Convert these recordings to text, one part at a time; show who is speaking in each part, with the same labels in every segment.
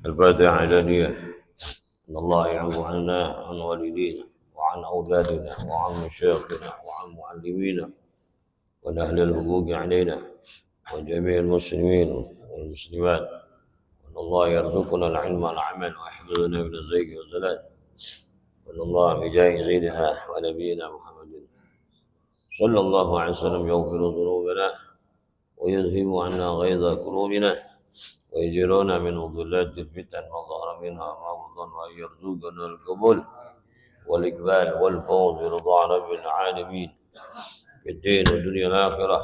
Speaker 1: الفاتحة علانية. إن الله يعفو عنا عن والدينا وعن أولادنا وعن مشايخنا وعن معلمينا وعن أهل الحقوق علينا وجميع المسلمين والمسلمات، وأن الله يرزقنا العلم والعمل ويحفظنا من الزيغ والزلال، وأن الله بجاه سيدنا ونبينا محمد صلى الله عليه وسلم يغفر ذنوبنا ويذهب عنا غيظ قلوبنا ويجيرنا من ظلات الفتن ما ظهر منها ما بطن، وأن يرزقنا القبول والإقبال والفوز برضا رب العالمين في الدين والدنيا والآخرة،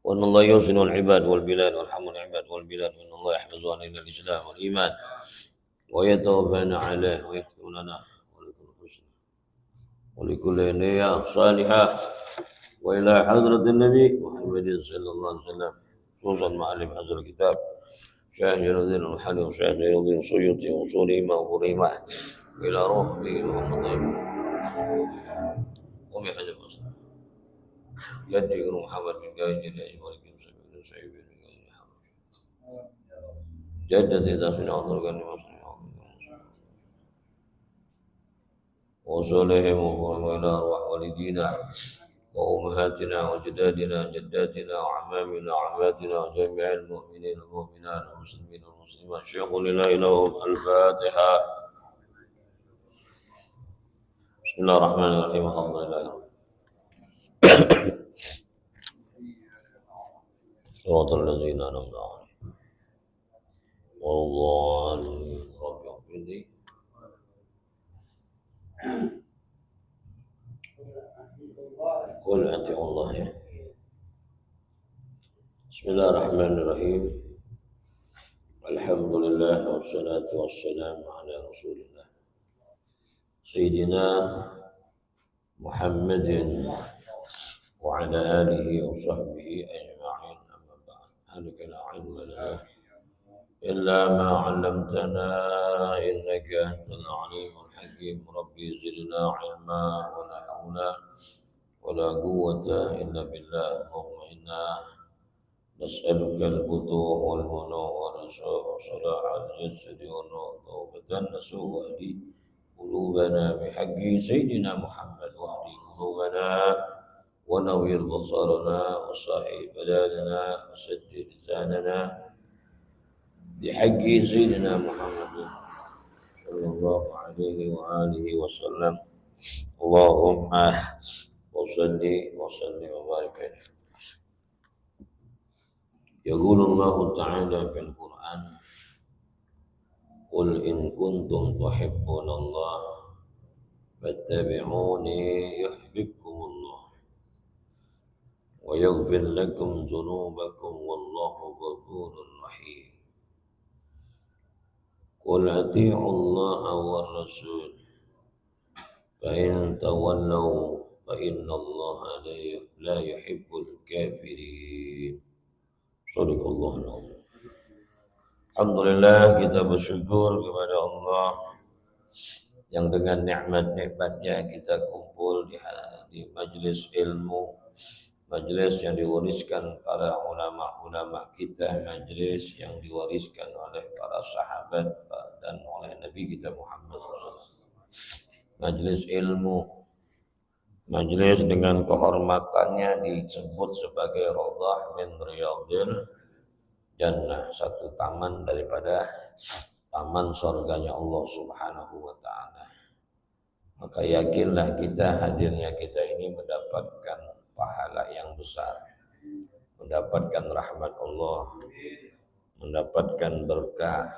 Speaker 1: وأن الله يحسن العباد والبلاد ويرحم العباد والبلاد، وأن الله يحفظ علينا الإسلام والإيمان ويتوفانا عليه ويختم لنا ولكل حسن ولكل نية صالحة وإلى حضرة النبي محمد صلى الله عليه وسلم، خصوصا مؤلف هذا الكتاب شيخ جلال الدين المحلي وشيخ جلال الدين السيوطي وصولهما وفرهما إلى روح به محمد طيب قومي حجر مصر جدي محمد بن قايد جدي ولكن بن سعيد بن قايد محمد جدد إذا في ناظر قال مصر وصولهم وفرهما إلى روح والدينا وأمهاتنا وجدادنا جداتنا وعمامنا وعماتنا وجميع المؤمنين والمؤمنات والمسلمين والمسلمات. شيخ لا إله الفاتحة. بسم الله الرحمن الرحيم. الحمد لله صراط الذين أنعمت عليهم والضالين رب اغفر لي. قل أطيعوا الله. بسم الله الرحمن الرحيم. الحمد لله والصلاة والسلام على رسول الله سيدنا محمد وعلى آله وصحبه أجمعين. أما بعد، سبحانك لا علم لنا إلا ما علمتنا إنك أنت العليم الحكيم. ربي زدنا علما ولا حول ولا قوة إلا بالله. اللهم إنا نسألك الفتوح والمنوع وصلاح الجسد والروح توبة نسوء واهدي قلوبنا بحق سيدنا محمد، واهدي قلوبنا ونوّر بصرنا وصحي بلادنا وسدد لساننا بحق سيدنا محمد صلى الله عليه وآله وسلم. اللهم وصل وسلم وبارك عليه. يقول الله تعالى في القرآن: قل إن كنتم تحبون الله فاتبعوني يحببكم الله ويغفر لكم ذنوبكم والله غفور رحيم. قل أطيعوا الله والرسول فإن تولوا فإن الله لا يحب الكافرين. صدق الله العظيم. Alhamdulillah, kita bersyukur kepada Allah yang dengan nikmat-nikmatnya kita kumpul di majlis ilmu, majlis yang diwariskan para ulama-ulama kita, majlis yang diwariskan oleh para sahabat dan oleh Nabi kita Muhammad SAW. Majlis ilmu, majlis dengan kehormatannya disebut sebagai Raudhah min Riyadil Jannah, satu taman daripada taman surganya Allah Subhanahu wa Ta'ala. Maka yakinlah kita, hadirnya kita ini mendapatkan pahala yang besar, mendapatkan rahmat Allah, mendapatkan berkah,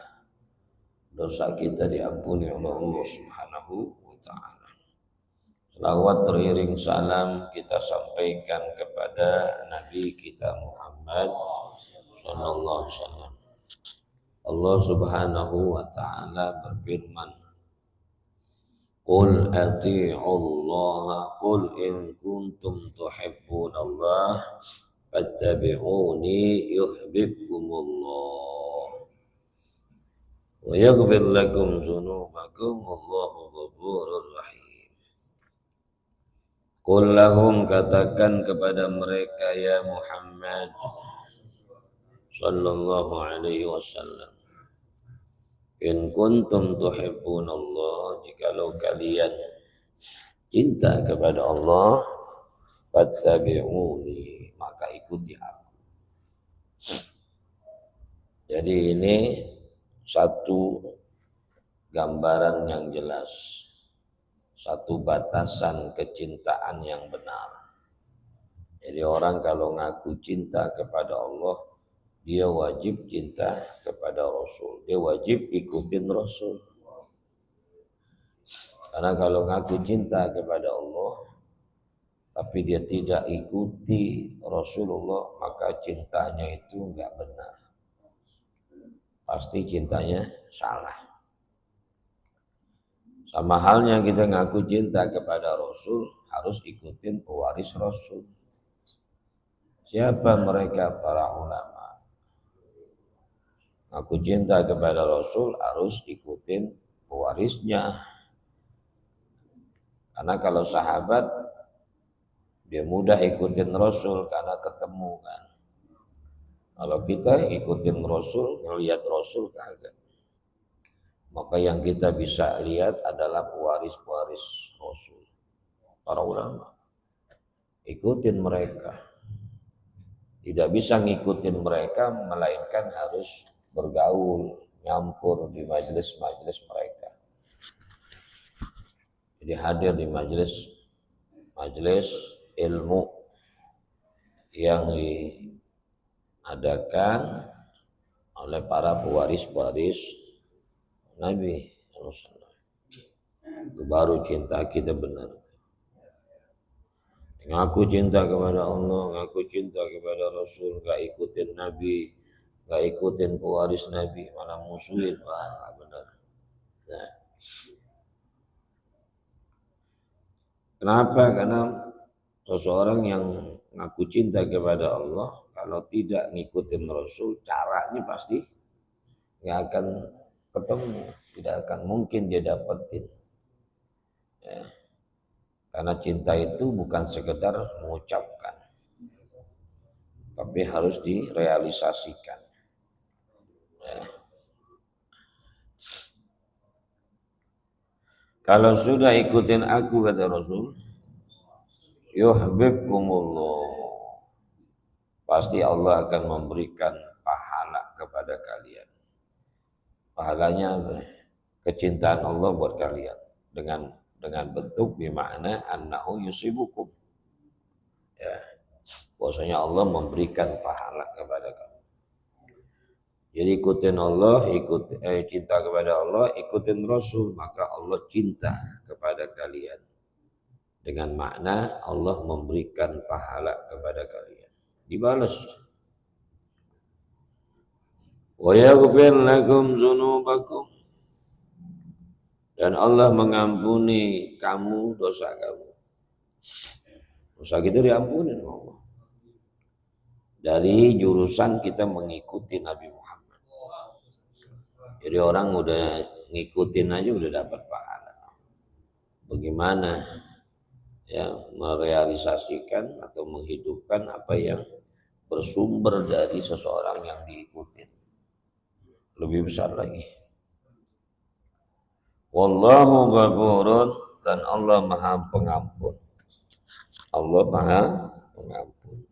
Speaker 1: dosa kita diampuni oleh Allah Subhanahu wa Ta'ala. Selawat teriring salam kita sampaikan kepada Nabi kita Muhammad sallallahu alaihi wasallam. Allah Subhanahu wa Ta'ala berfirman: Qul ati'ullaha qul in kuntum tuhibbunallaha fattabi'uni yuhibbukumullah wa yaghfir lakum dzunubakum wallahu ghafurur rahim. Qul lahum, katakan kepada mereka ya Muhammad sallallahu alaihi wasallam, In kuntum tuhibbunallah, jikalau kalian cinta kepada Allah, fattabi'uni, maka ikuti aku. Jadi ini satu gambaran yang jelas, satu batasan kecintaan yang benar. Jadi orang kalau ngaku cinta kepada Allah, dia wajib cinta kepada Rasul. Dia wajib ikutin Rasul. Karena kalau ngaku cinta kepada Allah, tapi dia tidak ikuti Rasulullah, maka cintanya itu enggak benar. Pasti cintanya salah. Sama halnya kita ngaku cinta kepada Rasul, harus ikutin pewaris Rasul. Siapa mereka? Para ulama. Aku cinta kepada Rasul, harus ikutin pewarisnya. Karena kalau sahabat, dia mudah ikutin Rasul karena ketemu kan. Kalau kita ikutin Rasul, ngelihat Rasul kagak. Maka yang kita bisa lihat adalah pewaris-pewaris Rasul. Para ulama. Ikutin mereka. Tidak bisa ngikutin mereka, melainkan harus bergaul, nyampur di majelis-majelis mereka. Jadi hadir di majelis ilmu yang diadakan oleh para pewaris-pewaris Nabi. Itu baru cinta kita benar. Ngaku cinta kepada Allah, ngaku cinta kepada Rasul, gak ikutin Nabi, gak ikutin pewaris Nabi, malah musuhin, wah gak benar. Nah. Kenapa? Karena seseorang yang ngaku cinta kepada Allah, kalau tidak ngikutin Rasul, caranya pasti gak akan ketemu, tidak akan mungkin dia dapetin. Ya. Karena cinta itu bukan sekedar mengucapkan, tapi harus direalisasikan. Ya. Kalau sudah ikutin aku, kata Rasul, yuhibbukumullah, pasti Allah akan memberikan pahala kepada kalian. Pahalanya apa? Kecintaan Allah buat kalian dengan bentuk bimakna annahu yusibukum. Ya. Bahwasanya Allah memberikan pahala kepada kamu. Jadi ikutin Allah, cinta kepada Allah, ikutin Rasul, maka Allah cinta kepada kalian. Dengan makna Allah memberikan pahala kepada kalian. Dibalas. Wa yaghfir lakum dzunubakum. Dan Allah mengampuni kamu dosa kamu. Dosa kita diampuni Allah. Dari jurusan kita mengikuti Nabi Muhammad. Jadi orang udah ngikutin aja udah dapat pahala. Bagaimana ya merealisasikan atau menghidupkan apa yang bersumber dari seseorang yang diikuti. Lebih besar lagi. Wallahu ghafurun, dan Allah Maha Pengampun. Allah Maha Pengampun.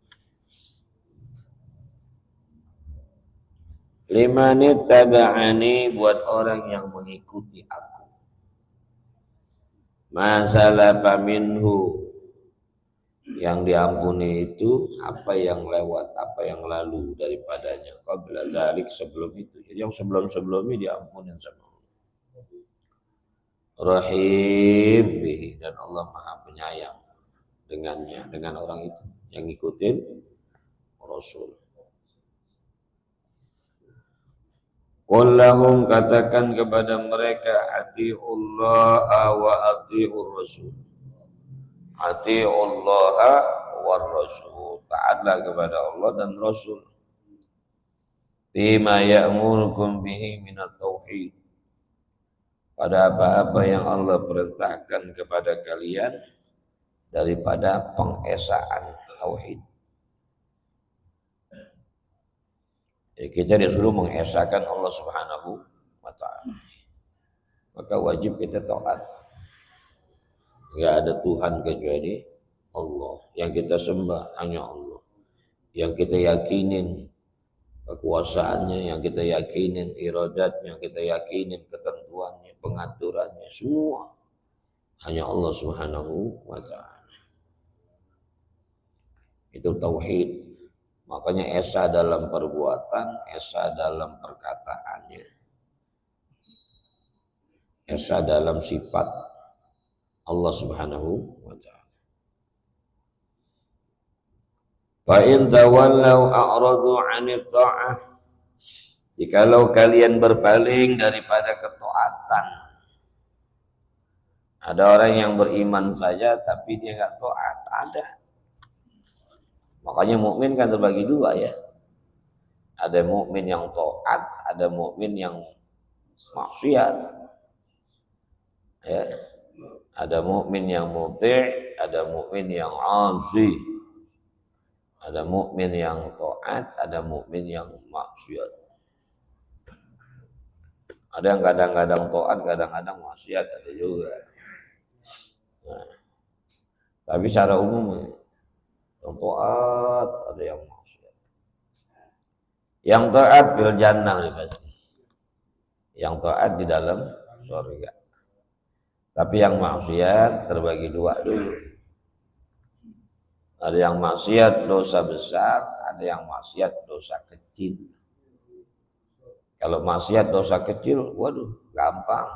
Speaker 1: Limanit taba'ani, buat orang yang mengikuti aku. Masalafa minhu, yang diampuni itu apa yang lewat, apa yang lalu daripadanya. Qabla dzalik, sebelum itu. Jadi yang sebelum-sebelumnya diampuni sama Allah. Rahim bihi, dan Allah Maha Penyayang dengannya, dengan orang itu yang ngikutin Rasul. Qul lahum, katakan kepada mereka, atiullah wa atiur rasul. Atiullah wa rasul, taatlah kepada Allah dan Rasul. Bima ya'murukum bihi minat tauhid, pada apa-apa yang Allah perintahkan kepada kalian daripada pengesaan tauhid. Jadi kita disuruh mengesahkan Allah Subhanahu wa wa ta'ala. Maka wajib kita taat. Enggak ada Tuhan kecuali Allah. Yang kita sembah hanya Allah. Yang kita yakinin kekuasaannya, yang kita yakinin iradatnya, yang kita yakinin ketentuannya, pengaturannya, semua hanya Allah Subhanahu wa ta'ala. Itu tauhid. Makanya esa dalam perbuatan, esa dalam perkataannya, esa dalam sifat Allah Subhanahu wa ta'ala. Fa in tawallaw a'radu 'anil ta'ah. Jikalau kalian berpaling daripada ketaatan. Ada orang yang beriman saja tapi dia enggak taat, ada. Makanya mukmin kan terbagi dua ya. Ada mukmin yang taat, ada mukmin yang maksiat. Ya. Ada mukmin yang muti', ada mukmin yang 'asi. Ada mukmin yang taat, ada mukmin yang maksiat. Ada yang kadang-kadang taat, kadang-kadang maksiat, ada juga. Nah, tapi secara umum yang taat, ada yang maksiat. Yang taat bil jannah pasti. Yang taat di dalam surga. Tapi yang maksiat terbagi dua dulu. Ada yang maksiat dosa besar, ada yang maksiat dosa kecil. Kalau maksiat dosa kecil, waduh, gampang.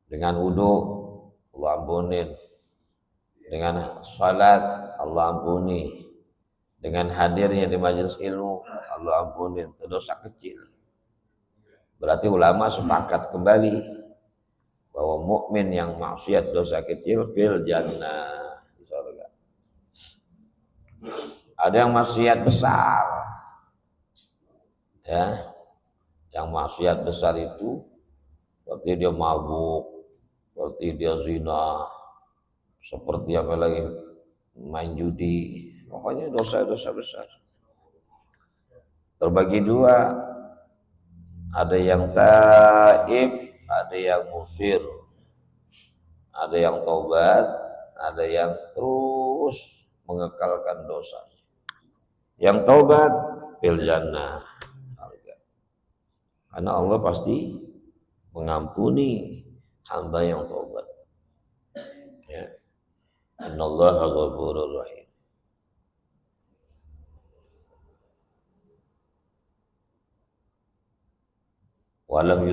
Speaker 1: Dengan wudu, Allah ampunin. Dengan salat, Allah ampuni. Dengan hadirnya di majelis ilmu, Allah ampunin. Itu dosa kecil. Berarti ulama sepakat kembali bahwa mukmin yang maksiat dosa kecil fil jannah, di surga. Ada yang maksiat besar, ya, yang maksiat besar itu seperti dia mabuk, seperti dia zina, seperti apa lagi, main judi, pokoknya dosa-dosa besar. Terbagi dua, ada yang taib, ada yang musir, ada yang taubat, ada yang terus mengekalkan dosa. Yang taubat fil jannah. Karena Allah pasti mengampuni hamba yang taubat. Ya. Innallaha ghafurur rahim. Walam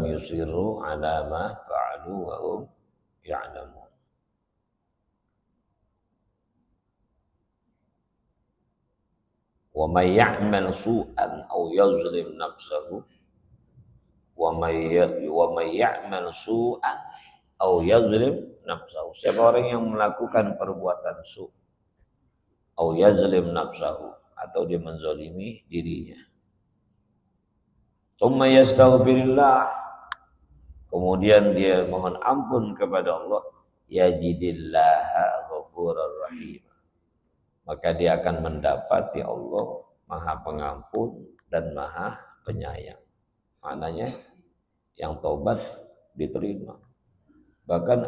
Speaker 1: yusiru ala ma fa'alu wa hum ya'lamun. Wa may ya'mal su'an aw yazlim nafsahu wa may ya'mal su'an aw yazlim nafsahu. Siapa orang yang melakukan perbuatan su' aw yazlim nafsahu, atau dia menzalimi dirinya. Tsumma yastaghfirillah, kemudian dia mohon ampun kepada Allah, yajidillaha ghafurur rahim, maka dia akan mendapati Allah Maha Pengampun dan Maha Penyayang. Maknanya yang taubat diterima. Bahkan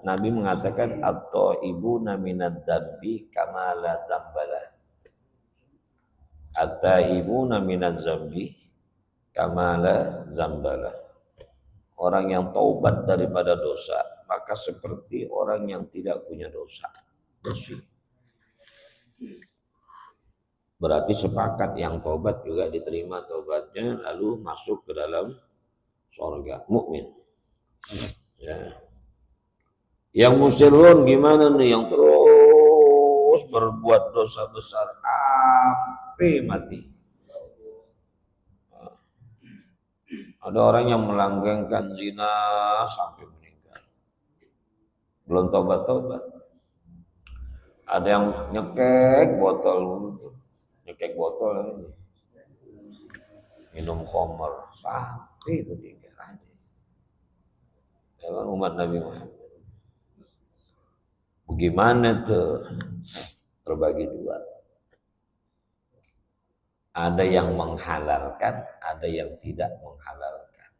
Speaker 1: Nabi mengatakan at-taibuna minadz dzambi kama la dzambala. At-taibuna minadz dzambi kama la dzambala. Orang yang taubat daripada dosa, maka seperti orang yang tidak punya dosa, bersih. Berarti sepakat yang taubat juga diterima taubatnya, lalu masuk ke dalam surga, mukmin. Ya. Yang musirun gimana nih, yang terus berbuat dosa besar sampai mati. Ada orang yang melanggengkan zina sampai meninggal, belum taubat-taubat. Ada yang nyekek botol ini, minum khamr sampai meninggal. Ada umat Nabi Muhammad. Bagaimana tuh? Terbagi dua. Ada yang menghalalkan, ada yang tidak menghalalkan.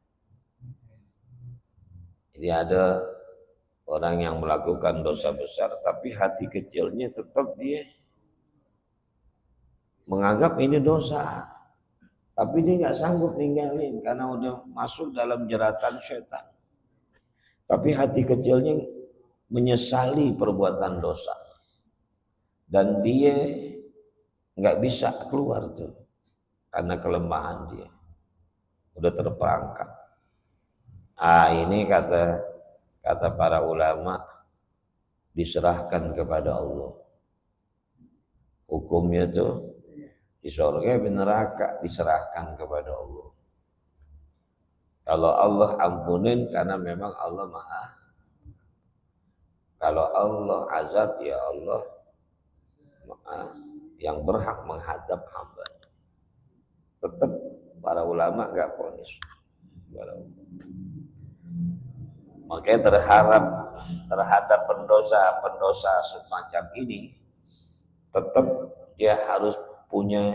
Speaker 1: Jadi ada orang yang melakukan dosa besar, tapi hati kecilnya tetap dia menganggap ini dosa. Tapi dia nggak sanggup ninggalin karena udah masuk dalam jeratan setan. Tapi hati kecilnya menyesali perbuatan dosa. Dan dia nggak bisa keluar tuh. Karena kelemahan dia. Udah terperangkap. Ini kata para ulama diserahkan kepada Allah. Hukumnya tuh di surga di neraka diserahkan kepada Allah. Kalau Allah ampunin karena memang Allah maha. Kalau Allah azab ya Allah yang berhak menghadap hamba. Tetap para ulama nggak vonis. Makanya terhadap pendosa semacam ini tetap dia harus punya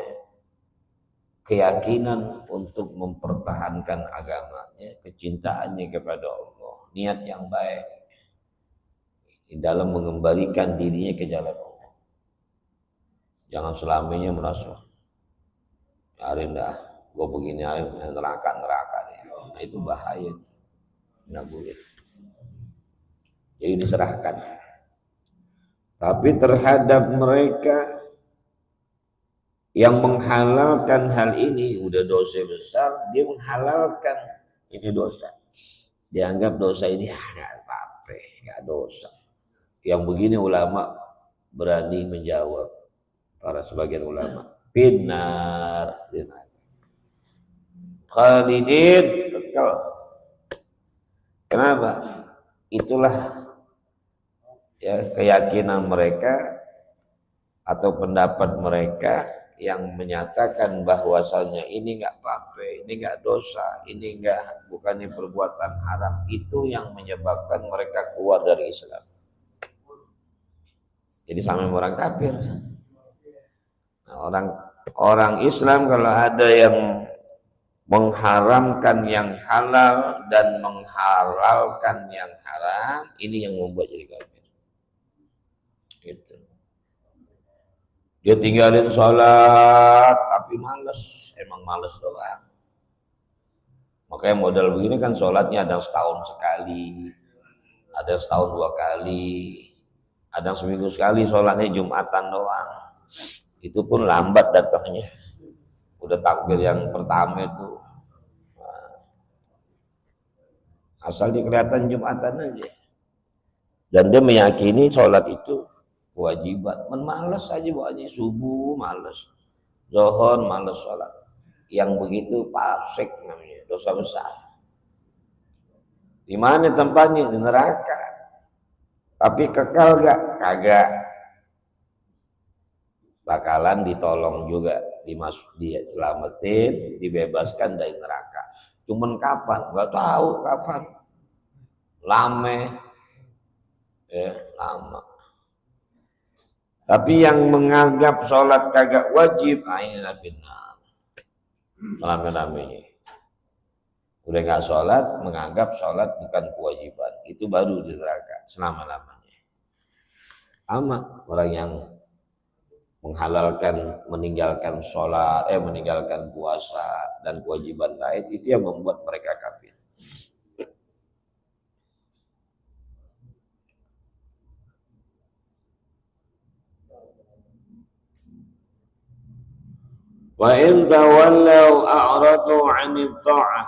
Speaker 1: keyakinan untuk mempertahankan agamanya, kecintaannya kepada Allah, niat yang baik di dalam mengembalikan dirinya ke jalan Allah. Jangan selamanya merasa hari dah gue begini aja neraka deh. Nah itu bahaya, nggak boleh. Jadi diserahkan. Tapi terhadap mereka yang menghalalkan hal ini udah dosa besar, dia menghalalkan ini dosa. Dianggap dosa ini nggak apa-apa, nggak dosa. Yang begini ulama berani menjawab, para sebagian ulama, binar, khalidin, kekal. Kenapa? Itulah ya keyakinan mereka atau pendapat mereka yang menyatakan bahwasannya ini nggak apa-apa, ini nggak dosa, ini bukannya perbuatan haram, itu yang menyebabkan mereka keluar dari Islam. Jadi sama orang kafir. Nah, orang Islam kalau ada yang mengharamkan yang halal dan menghalalkan yang haram, ini yang membuat jadi kafir. Gitu. Dia tinggalin sholat tapi males, emang males doang. Makanya modal begini kan sholatnya ada setahun sekali, ada setahun 2 kali, ada seminggu sekali sholatnya Jumatan doang. Itu pun lambat datangnya. Udah takbir yang pertama itu. Asal dia kelihatan Jumatan aja. Dan dia meyakini sholat itu kewajiban. Males aja buatnya subuh males. Zuhur males sholat. Yang begitu fasik namanya, dosa besar. Di mana tempatnya? Di neraka. Tapi kekal gak? Kagak. Bakalan ditolong juga, dia selamatin, dibebaskan dari neraka. Cuman kapan? Gak tahu kapan. Lama. Lama. Tapi yang menganggap sholat kagak wajib, inilah benar. Lama-lamanya. Udah gak sholat, menganggap sholat bukan kewajiban. Itu baru di neraka, selama-lamanya. Sama orang yang menghalalkan, meninggalkan sholat, meninggalkan puasa dan kewajiban lain, itu yang membuat mereka kafir. Wa in tawallaw a'radu 'anil ta'ah,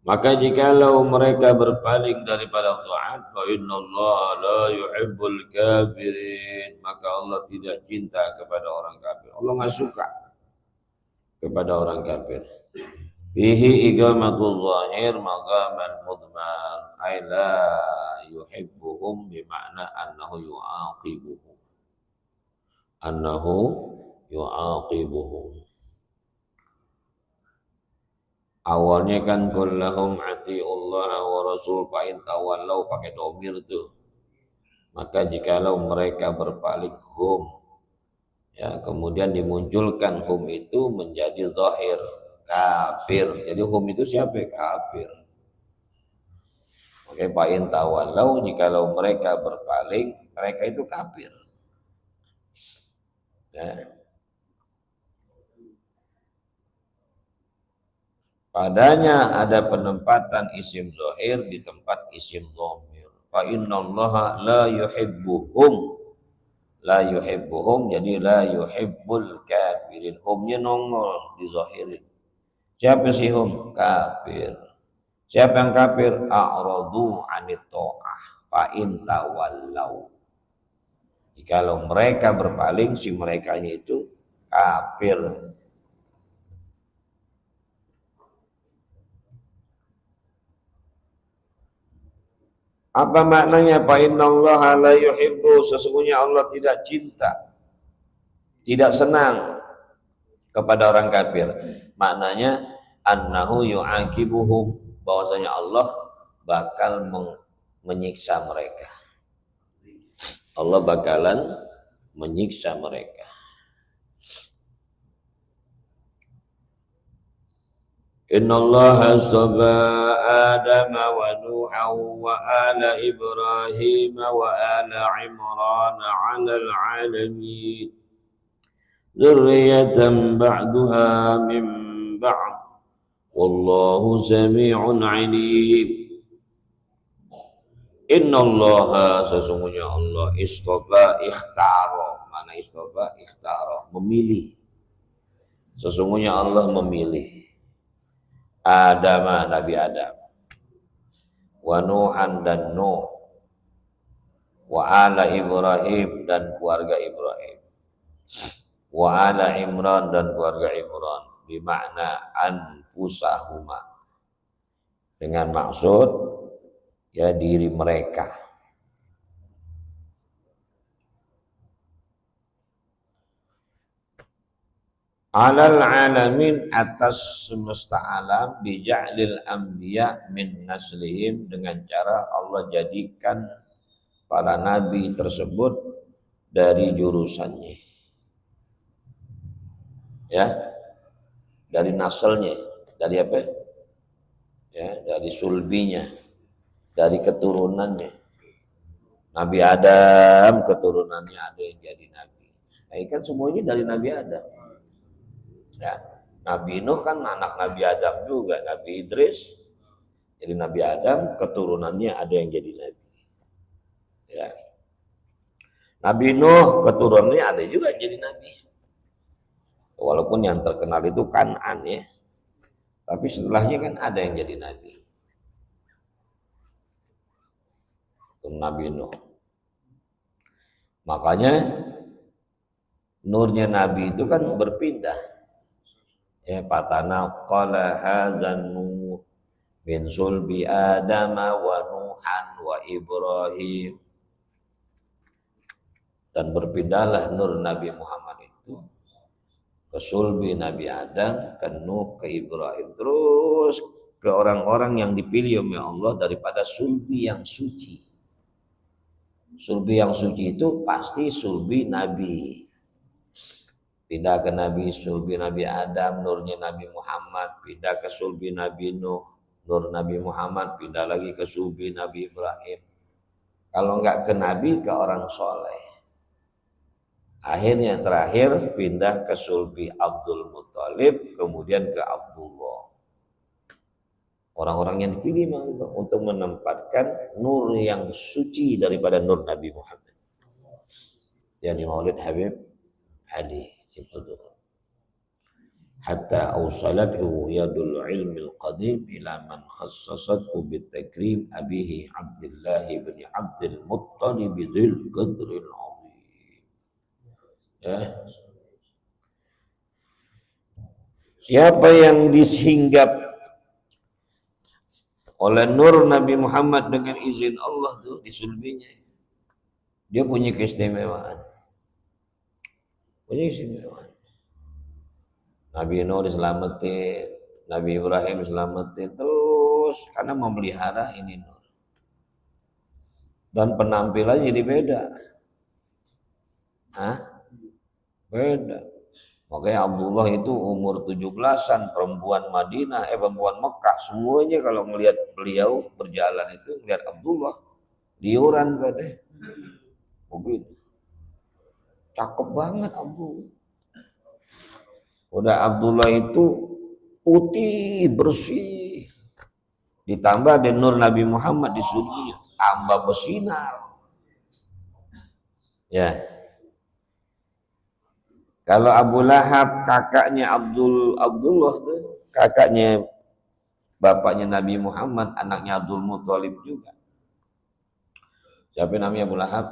Speaker 1: maka jikalau mereka berpaling daripada taat, fa innallaha la yuhibbul kafirin, maka Allah tidak cinta kepada orang kafir. Allah enggak suka kepada orang kafir. Fihi igamatul zahir maqamal mudmar, ay la yuhibbuhum bima'na annahu yu'aqibuhum. Awalnya kan kullahum atiullah wa rasul fa in tawallau pakai domir tuh. Maka jikalau mereka berpaling, hum Ya, kemudian dimunculkan hum itu menjadi zahir kafir. Jadi hum itu siapa? Kafir. Oke, fa'in tawallau, jikalau mereka berpaling, mereka itu kafir. Ya. Padanya ada penempatan isim zahir di tempat isim dhamir. Fa innallaha la yuhibbuhum. La yuhibbuhum, jadi la yuhibbul kafirin. Humnya nongol di zahirin. Siapa sih hum? Kafir. Siapa yang kafir? A'radu anit ta'ah. Fa in tawallau. Jikalau mereka berpaling, si merekanya itu kafir. Apa maknanya? Fa innallaha la yuhibbu, sesungguhnya Allah tidak cinta, tidak senang kepada orang kafir. Maknanya annahu yu'aqibuhum, bahwasanya Allah bakal menyiksa mereka. Allah bakalan menyiksa mereka. Innallaha astafa Adama wa Nuha wa ala Ibrahim wa ala Imran 'alal 'alamin. Dzurriyyatan ba'duha min ba'd. Wallahu sami'un 'alim. Innallaha, sesungguhnya Allah, istafa ikhtara. Mana istafa? Ikhtara, memilih. Sesungguhnya Allah memilih Adam, Nabi Adam, wa Nuhan dan Nuh, wa ala Ibrahim dan keluarga Ibrahim, wa ala Imran dan keluarga Imran, bermakna anfusahuma, dengan maksud ya diri mereka. Alal alamin, atas semesta alam, bija'lil anbiya min naslihim, dengan cara Allah jadikan para nabi tersebut dari jurusannya, ya, dari naslnya, dari apa? Ya, dari sulbinya, dari keturunannya. Nabi Adam keturunannya ada yang jadi nabi. Nah, kan semuanya dari Nabi Adam. Ya, Nabi Nuh kan anak Nabi Adam juga, Nabi Idris jadi Nabi Adam, keturunannya ada yang jadi nabi. Ya. Nabi Nuh keturunannya ada juga yang jadi nabi. Walaupun yang terkenal itu Kan'an ya. Tapi setelahnya kan ada yang jadi nabi. Itu Nabi Nuh. Makanya nurnya Nabi itu kan berpindah. Ya, patana qala hadzan nur min sulbi Adam wa Nuhan wa Ibrahim, dan berpindahlah nur Nabi Muhammad itu ke sulbi Nabi Adam, ke Nuh, ke Ibrahim, terus ke orang-orang yang dipilih oleh Allah daripada sulbi yang suci. Sulbi yang suci itu pasti sulbi Nabi. Pindah ke Nabi, sulbi Nabi Adam, nurnya Nabi Muhammad. Pindah ke sulbi Nabi Nuh, nur Nabi Muhammad. Pindah lagi ke sulbi Nabi Ibrahim. Kalau enggak ke Nabi, ke orang soleh. Akhirnya terakhir pindah ke sulbi Abdul Muthalib, kemudian ke Abdullah. Orang-orang yang dipilih Allah untuk menempatkan nur yang suci daripada nur Nabi Muhammad. Yang di Maulid Habib Ali. Hatta awsalathu yadul ilmil qadim ila man khassasathu bitakrim abihi Abdullah bin Abdul Muttalib dzil qadril azim. Ya. Siapa yang disinggap oleh nur Nabi Muhammad dengan izin Allah tuh di sulbinya, dia punya keistimewaan. Punya keistimewaan. Nabi Nuh diselamatin, Nabi Ibrahim diselamatin terus karena memelihara ini nur. Dan penampilannya jadi beda. Hah? Beda. Makanya Abdullah itu umur 17-an, perempuan Madinah, perempuan Mekah, semuanya kalau melihat beliau berjalan itu melihat Abdullah, liuran pada. Begitu. Cakep banget Abdullah. Udah Abdullah itu putih, bersih. Ditambah ada nur Nabi Muhammad di surga, tambah bersinar. Ya. Kalau Abu Lahab kakaknya Abdullah tuh, kakaknya bapaknya Nabi Muhammad, anaknya Abdul Muthalib juga. Siapa namanya Abu Lahab?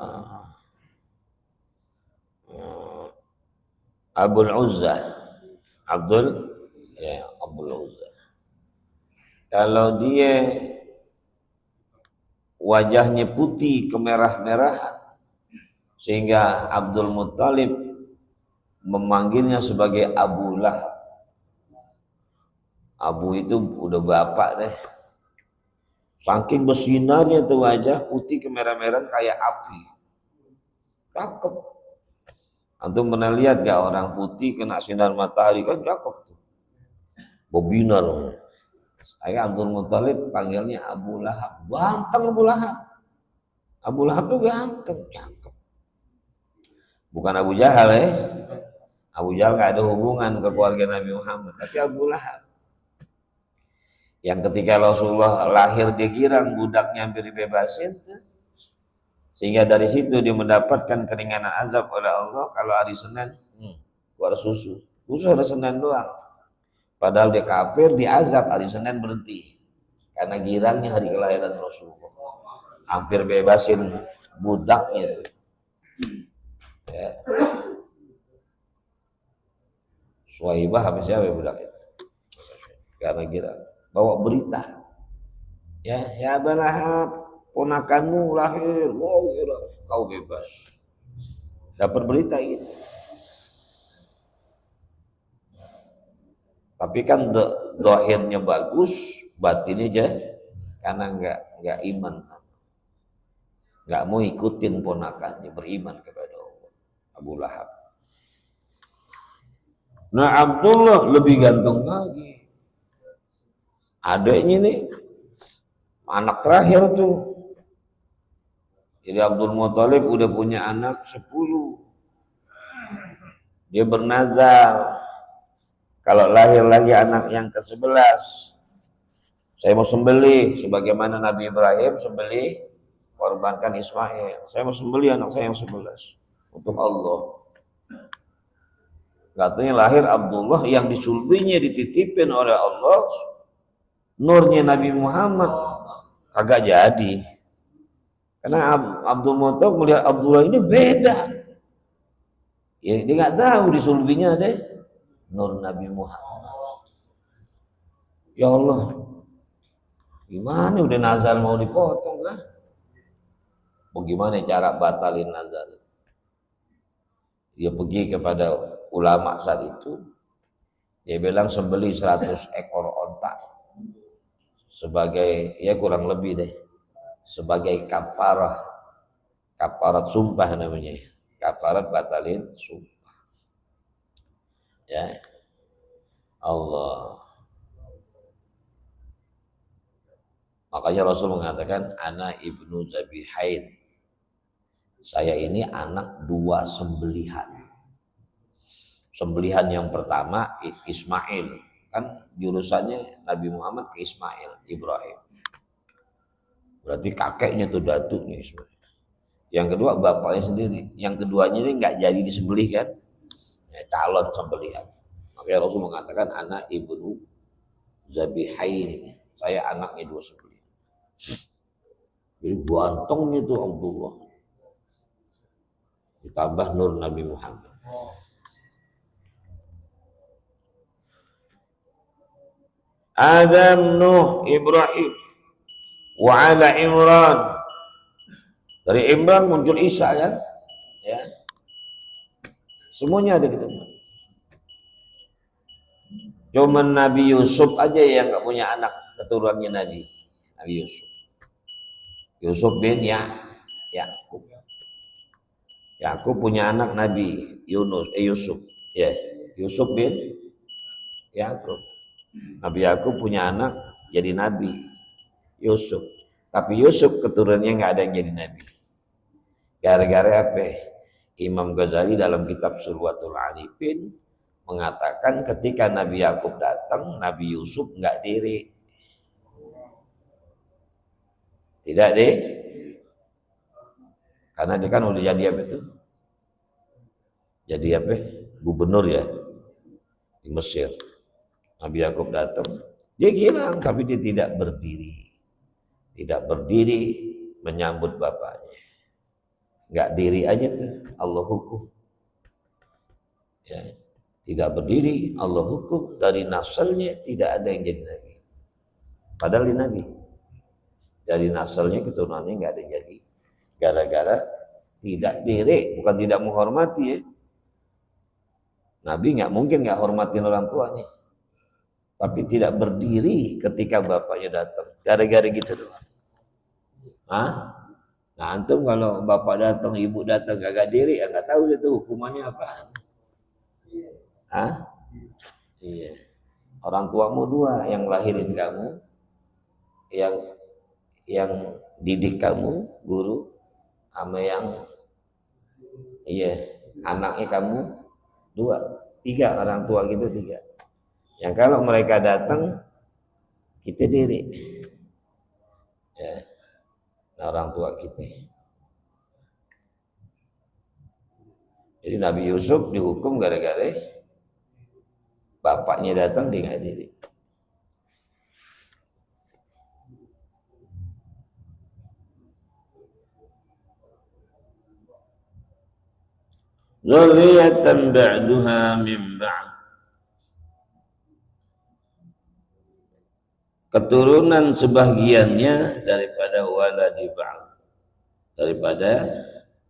Speaker 1: Abul Uzza. Abdul Uzza. Kalau dia wajahnya putih kemerah-merahan sehingga Abdul Muthalib memanggilnya sebagai Abu Lahab. Abu itu udah bapak deh. Saking bersinarnya tuh wajah putih kemerah-merahan kayak api. Cakep. Antum pernah lihat gak orang putih kena sinar matahari kan cakep tuh. Berbinar. Saya Abdul Muthalib panggilnya Abu Lahab. Ganteng Abu Lahab. Abu Lahab tuh ganteng, cakep. Bukan Abu Jahal ya. Abu Jahal gak ada hubungan ke keluarga Nabi Muhammad. Tapi Abu Lahab. Yang ketika Rasulullah lahir dia girang, budaknya hampir dibebasin. Sehingga dari situ dia mendapatkan keringanan azab oleh Allah. Kalau hari Senin, keluar susu. Susu hari Senin doang. Padahal dia kafir, diazab hari Senin berhenti. Karena girangnya hari kelahiran Rasulullah. Hampir bebasin budaknya itu. Ya. Suwaibah habis siapa budak itu? Karena girang. Bawa berita. Ya Abu Lahab, ponakanmu lahir. Wow, kau bebas. Dapat berita gitu. Tapi kan zahirnya bagus, batinnya aja karena enggak iman. Enggak mau ikutin ponakannya, beriman kepada Allah. Abu Lahab. Nah, Abdullah lebih ganteng lagi. Adiknya nih anak terakhir tuh. Jadi Abdul Muthalib udah punya anak 10. Dia bernazar kalau lahir lagi anak yang ke-11, saya mau sembelih sebagaimana Nabi Ibrahim sembelih korbankan Ismail. Saya mau sembelih anak saya yang 11 untuk Allah. Katanya lahir Abdullah yang disulbinya dititipin oleh Allah, nurnya Nabi Muhammad kagak jadi. Karena Abdul Muthalib melihat Abdullah ini beda. Ya, dia nggak tahu disulbinya ada nur Nabi Muhammad. Ya Allah, gimana udah nazar mau dipotong lah? Bagaimana cara batalin nazar? Dia pergi kepada ulama saat itu. Dia bilang sembelih 100 ekor onta sebagai, ya kurang lebih deh, sebagai kafarat sumpah namanya, kafarat batalin sumpah. Ya Allah. Makanya Rasul mengatakan ana ibnu Zabihain, saya ini anak 2 sembelihan. Sembelihan yang pertama Ismail, kan jurusannya Nabi Muhammad ke Ismail, Ibrahim. Berarti kakeknya tuh datuknya Ismail. Yang kedua bapaknya sendiri. Yang keduanya ini nggak jadi disembelih kan? Ya, calon sembelihan. Makanya Rasul mengatakan anak ibnu Zabihain, saya anaknya 2 sembelihan. Jadi gantengnya tuh Abdullah. Ditambah nur Nabi Muhammad. Adam, Nuh, Ibrahim, wa ala Imran. Dari Imran muncul Isa kan? Ya. Semuanya ada gitu. Cuma Nabi Yusuf aja yang nggak punya anak keturunannya Nabi Yusuf. Yusuf bin Yakub. Yakub punya anak Nabi Yusuf. Ya, Yusuf bin Yakub. Nabi Yakub punya anak jadi Nabi Yusuf. Tapi Yusuf keturunannya nggak ada yang jadi Nabi. Gara-gara apa? Imam Ghazali dalam kitab Surwatul Arifin mengatakan ketika Nabi Yakub datang, Nabi Yusuf nggak diri. Tidak deh. Karena dia kan udah jadi apa itu? Jadi apa? Gubernur ya di Mesir. Nabi Yakub datang, dia girang tapi dia tidak berdiri. Tidak berdiri menyambut bapaknya. Nggak diri aja tuh, Allah hukum. Ya, tidak berdiri, Allah hukum. Dari nasalnya tidak ada yang jadi Nabi. Padahal dia Nabi. Dari nasalnya keturunannya nggak ada yang jadi. Gara-gara tidak diri, bukan tidak menghormati ya. Nabi nggak mungkin nggak hormatin orang tuanya. Tapi tidak berdiri ketika bapaknya datang. Gara-gara gitu doang. Hah? Nah antum kalau bapak datang, ibu datang kagak diri, ya nggak tahu itu hukumannya apa. Hah? Iya. Orang tuamu dua, yang lahirin kamu, yang didik kamu, guru, sama yang anaknya kamu dua, tiga orang tua gitu tiga. Yang kalau mereka datang kita diri, ya, orang tua kita. Jadi Nabi Yusuf dihukum gara-gara bapaknya datang dia nggak diri. Dzurriyyatan ba'duha min ba'd. Keturunan sebagiannya daripada waladi ba'd. Daripada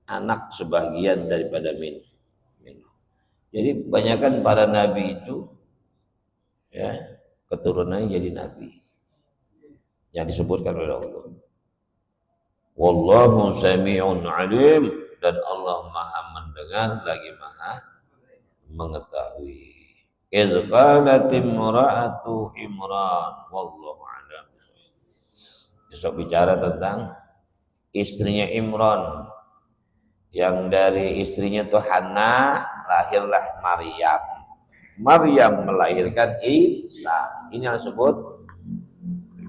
Speaker 1: anak sebagian daripada min. Jadi kebanyakan para nabi itu ya keturunannya jadi nabi. Yang disebutkan oleh Allah. Wallahu sami'un alim, dan Allah Maha mendengar lagi Maha mengetahui. Idz qalat imra'atu Imran wallahu a'lam. Besok bicara tentang istrinya Imran, yang dari istrinya tuh Hana lahirlah Maryam. Maryam melahirkan Isa. Ini yang disebut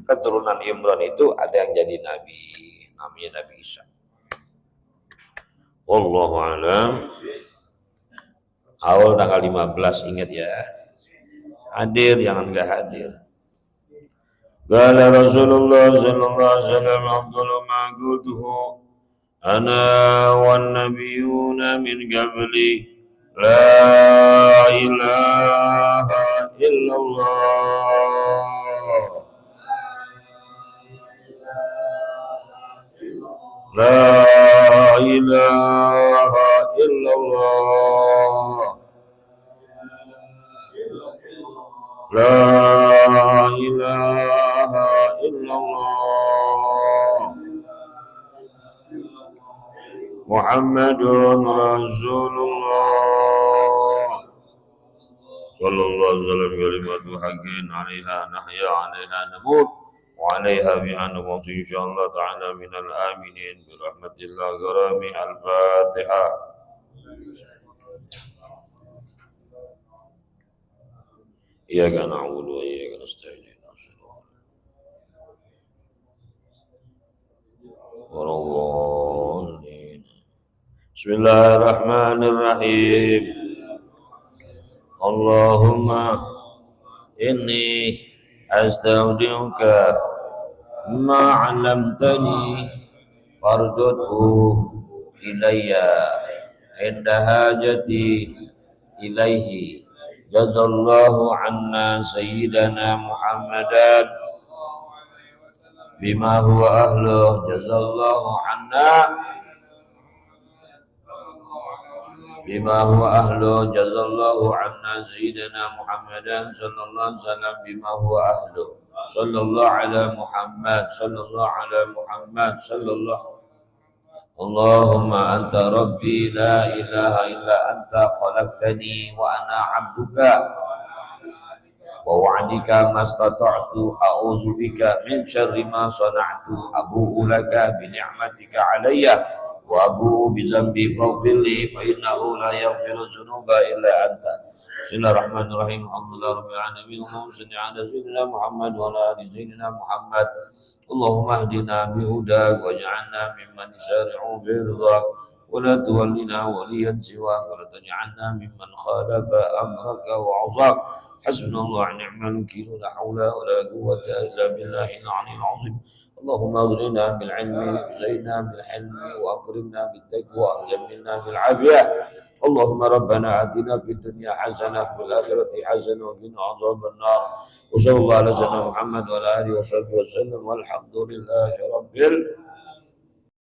Speaker 1: keturunan Imran itu ada yang jadi nabi, namanya Nabi Isa. Wallahu a'lam. Awal tanggal 15 ingat ya. Hadir jangan enggak hadir. Qala Rasulullah sallallahu alaihi wasallam afdalu ma qultuhu ana wan nabiyyuna min qabli la ilaha illallah. La ilaha illallah. La ilaha illallah. Muhammadun Rasulullah. Sallallahu alaihi wasallam kalimatu haqqin 'alaiha nahya 'alaiha namut. وعليها بأن نموت إن شاء الله تعالى من الآمنين برحمة الله كرامي. الفاتحة. إياك نعبد وإياك نستعين ولا الضالين. بسم الله الرحمن الرحيم. اللهم إني أستودعك ما علمتني فاردده إلي عند حاجتي إليه. جزا الله عنا سيدنا محمدا بما هو أهله. جزا الله عنا بما هو أهله. جزا الله عنا سيدنا محمدا صلى الله عليه وسلم بما هو أهله. صلى الله على محمد. صلى الله على محمد. صلى الله. اللهم أنت ربي لا إله إلا أنت خلقتني وأنا عبدك ووعدك ما استطعت أعوذ بك من شر ما صنعت أبوء لك بنعمتك علي وأبوء بذنبي فاغفر لي فإنه لا يغفر الذنوب إلا أنت. بسم الله الرحمن الرحيم. الحمد لله رب العالمين. اللهم صل على سيدنا محمد وعلى آل سيدنا محمد. اللهم اهدنا بهداك واجعلنا ممن يسارع برضاك ولا تولنا وليا سواك ولا تجعلنا ممن خالف أمرك وعصاك. حسبنا الله ونعم الوكيل. لا حول ولا قوة إلا بالله العلي العظيم. اللهم اغننا بالعلم وزينا بالحلم واكرمنا بالتقوى وجملنا بالعافية. اللهم ربنا آتنا في الدنيا حسنة وفي الآخرة حسنة وقنا عذاب النار. وصلى الله على سيدنا محمد وعلى آله وصحبه وسلم والحمد لله رب العالمين.